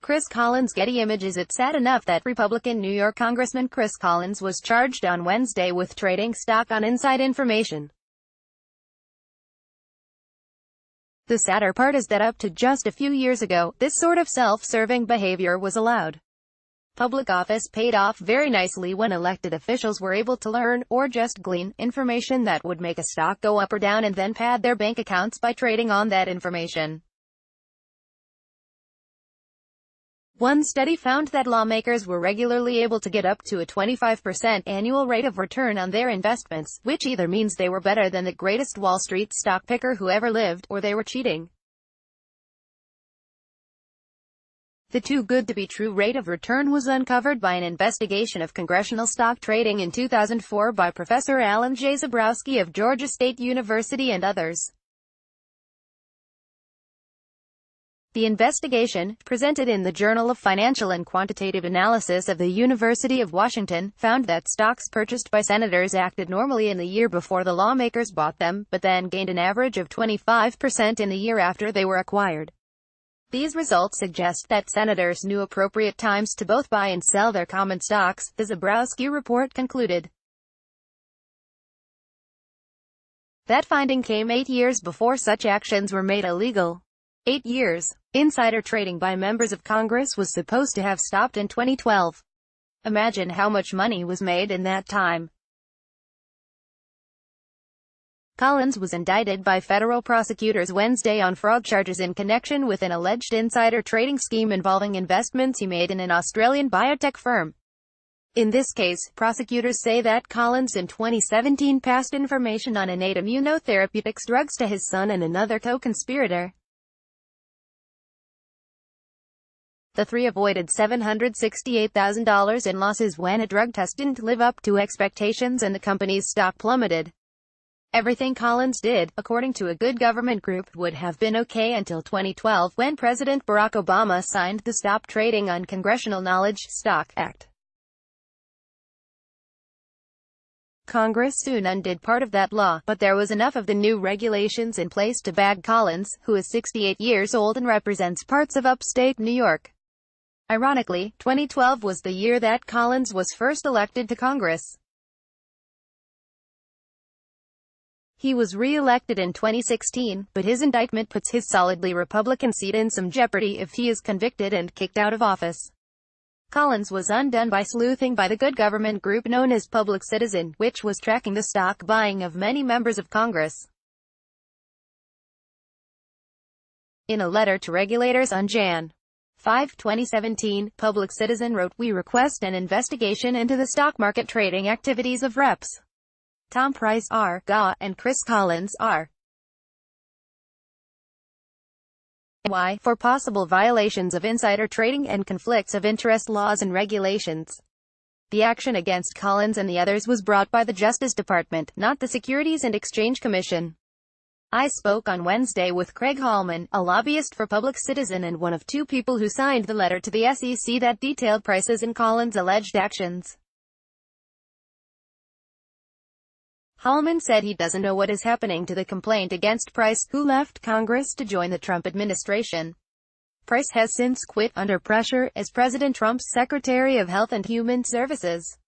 Chris Collins. Getty Images. It's sad enough that Republican New York Congressman Chris Collins was charged on Wednesday with trading stock on inside information. The sadder part is that up to just a few years ago, this sort of self-serving behavior was allowed. Public office paid off very nicely when elected officials were able to learn, or just glean, information that would make a stock go up or down and then pad their bank accounts by trading on that information. One study found that lawmakers were regularly able to get up to a 25% annual rate of return on their investments, which either means they were better than the greatest Wall Street stock picker who ever lived, or they were cheating. The too-good-to-be-true rate of return was uncovered by an investigation of congressional stock trading in 2004 by Professor Alan J. Zebrowski of Georgia State University and others. The investigation, presented in the Journal of Financial and Quantitative Analysis of the University of Washington, found that stocks purchased by senators acted normally in the year before the lawmakers bought them, but then gained an average of 25% in the year after they were acquired. These results suggest that senators knew appropriate times to both buy and sell their common stocks, the Zebrowski report concluded. That finding came 8 years before such actions were made illegal. 8 years. Insider trading by members of Congress was supposed to have stopped in 2012. Imagine how much money was made in that time. Collins was indicted by federal prosecutors Wednesday on fraud charges in connection with an alleged insider trading scheme involving investments he made in an Australian biotech firm. In this case, prosecutors say that Collins in 2017 passed information on innate immunotherapeutics drugs to his son and another co-conspirator. The three avoided $768,000 in losses when a drug test didn't live up to expectations and the company's stock plummeted. Everything Collins did, according to a good government group, would have been okay until 2012 when President Barack Obama signed the Stop Trading on Congressional Knowledge Stock Act. Congress soon undid part of that law, but there was enough of the new regulations in place to bag Collins, who is 68 years old and represents parts of upstate New York. Ironically, 2012 was the year that Collins was first elected to Congress. He was re-elected in 2016, but his indictment puts his solidly Republican seat in some jeopardy if he is convicted and kicked out of office. Collins was undone by sleuthing by the good government group known as Public Citizen, which was tracking the stock buying of many members of Congress. In a letter to regulators on Jan. 5, 2017, Public Citizen wrote, "We request an investigation into the stock market trading activities of Reps. Tom Price R.Ga. and Chris Collins R.Y. for possible violations of insider trading and conflicts of interest laws and regulations." The action against Collins and the others was brought by the Justice Department, not the Securities and Exchange Commission. I spoke on Wednesday with Craig Hallman, a lobbyist for Public Citizen and one of two people who signed the letter to the SEC that detailed Price's and Collins' alleged actions. Hallman said he doesn't know what is happening to the complaint against Price, who left Congress to join the Trump administration. Price has since quit under pressure as President Trump's Secretary of Health and Human Services.